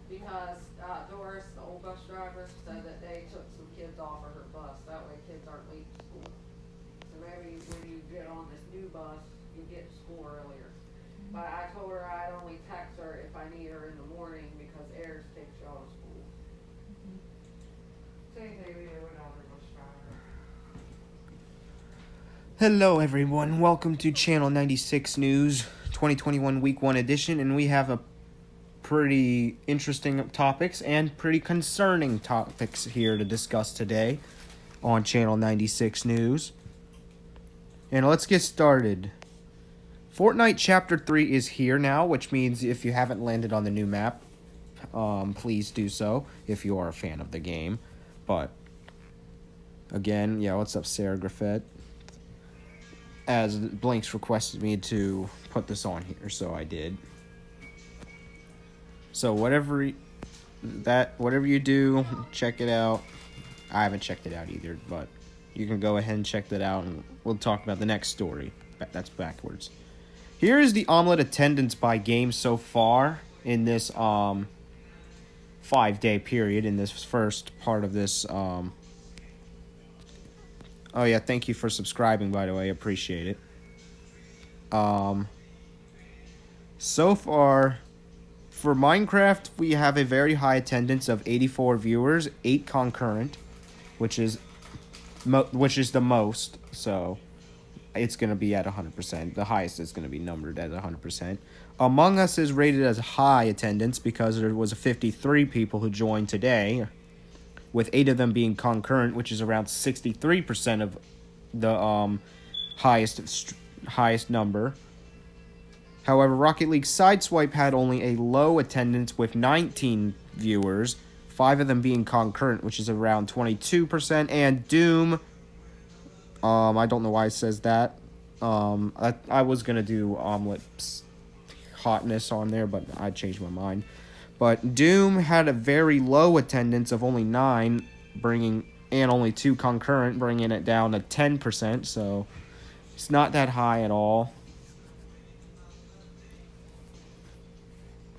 because Doris, the old bus driver, said that they took some kids off of her bus. That way kids aren't late to school. So maybe when you get on this new bus, you get to school earlier. But I told her I'd only text her if I need her in the morning because Ayers takes y'all to school. Same thing we do with other bus driver. Hello everyone, welcome to Channel 96 News 2021 Week 1 edition, and we have a pretty interesting topics and pretty concerning topics here to discuss today on Channel 96 News. And let's get started. Fortnite Chapter 3 is here now, which means if you haven't landed on the new map, please do so if you are a fan of the game. But, again, yeah, what's up, Sarah Griffith? As Blinks requested me to put this on here, so I did. So whatever you do, check it out. I haven't checked it out either, but you can go ahead and check that out, and we'll talk about the next story. That's backwards. Here is the Omelette Attendance by game so far in this 5-day period, in this first part of this Oh yeah, thank you for subscribing, by the way. Appreciate it. So far, for Minecraft, we have a very high attendance of 84 viewers, 8 concurrent, which is the most. So it's gonna be at 100%. The highest is gonna be numbered at 100%. Among Us is rated as high attendance because there was 53 people who joined today, with 8 of them being concurrent, which is around 63% of the highest number. However, Rocket League Sideswipe had only a low attendance with 19 viewers, 5 of them being concurrent, which is around 22%. And Doom, I don't know why it says that. I was going to do Omelette's hotness on there, but I changed my mind. But Doom had a very low attendance of only 9, and only 2 concurrent, bringing it down to 10%. So it's not that high at all.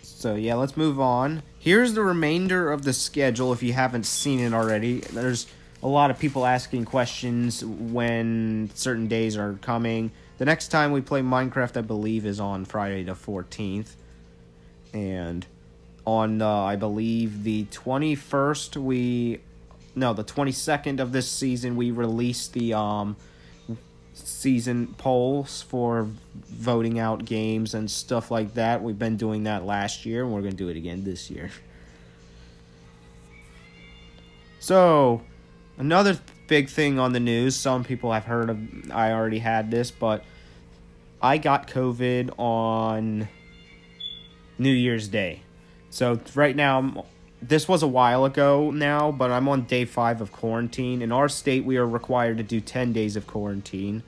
So yeah, let's move on. Here's the remainder of the schedule if you haven't seen it already. There's a lot of people asking questions when certain days are coming. The next time we play Minecraft, I believe, is on Friday the 14th. And on, I believe, the 21st, the 22nd of this season, we released the season polls for voting out games and stuff like that. We've been doing that last year, and we're going to do it again this year. So, another big thing on the news, some people have heard of, I already had this, but I got COVID on New Year's Day. So right now, this was a while ago now, but I'm on day 5 of quarantine. In our state, we are required to do 10 days of quarantine.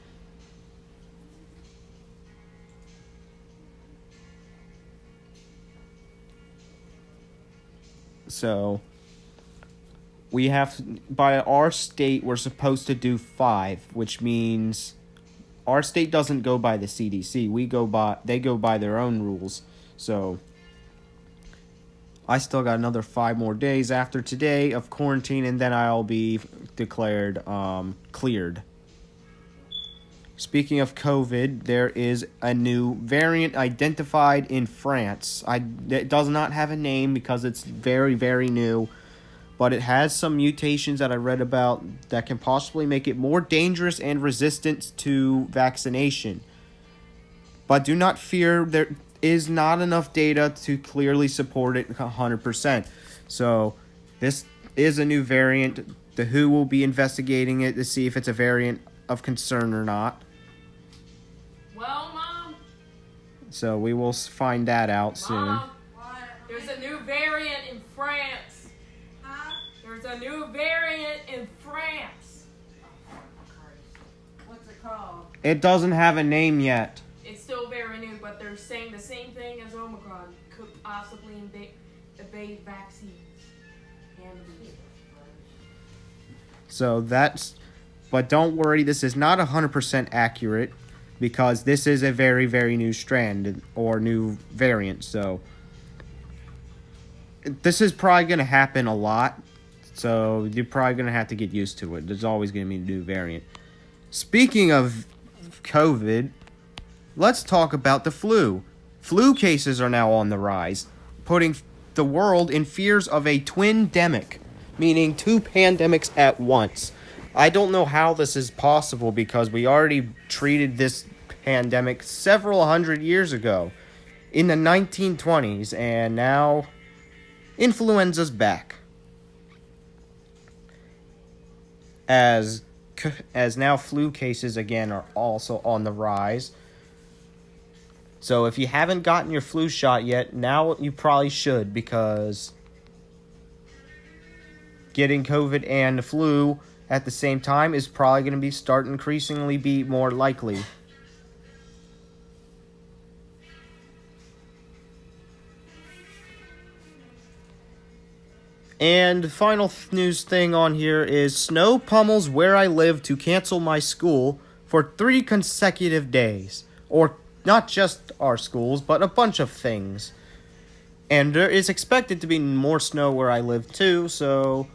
So by our state, we're supposed to do 5, which means our state doesn't go by the CDC. They go by their own rules. So I still got another 5 more days after today of quarantine, and then I'll be declared cleared. Speaking of COVID, there is a new variant identified in France. It does not have a name because it's very, very new, but it has some mutations that I read about that can possibly make it more dangerous and resistant to vaccination. But do not fear, there is not enough data to clearly support it 100%. So this is a new variant. The WHO will be investigating it to see if it's a variant of concern or not. Well, Mom. So we will find that out soon. Mom, there's a new variant in France. Huh? There's a new variant in France. What's it called? It doesn't have a name yet. It's still very new, but they're saying the same thing as Omicron could possibly evade vaccines. But don't worry, this is not 100% accurate because this is a very, very new strand or new variant. So this is probably going to happen a lot, so you're probably going to have to get used to it. There's always going to be a new variant. Speaking of COVID, let's talk about the flu. Flu cases are now on the rise, putting the world in fears of a twin-demic, meaning two pandemics at once. I don't know how this is possible because we already treated this pandemic several hundred years ago in the 1920s, and now influenza's back. As now flu cases again are also on the rise. So if you haven't gotten your flu shot yet, now you probably should, because getting COVID and the flu at the same time is probably going to increasingly be more likely. And the final news thing on here is snow pummels where I live to cancel my school for 3 consecutive days. Or not just our schools, but a bunch of things. And there is expected to be more snow where I live too, so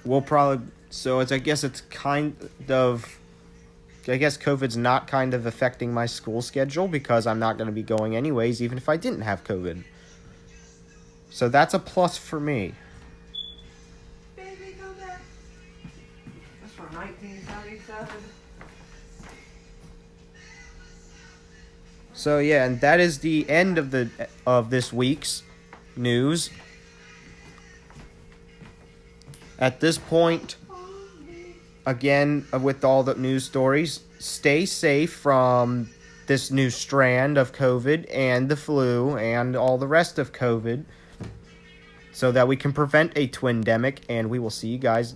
I guess COVID's not kind of affecting my school schedule because I'm not going to be going anyways, even if I didn't have COVID. So that's a plus for me. Baby, come back. That's from 1977. So yeah, and that is the end of this week's news. At this point, again, with all the news stories, stay safe from this new strand of COVID and the flu and all the rest of COVID, so that we can prevent a twin-demic, and we will see you guys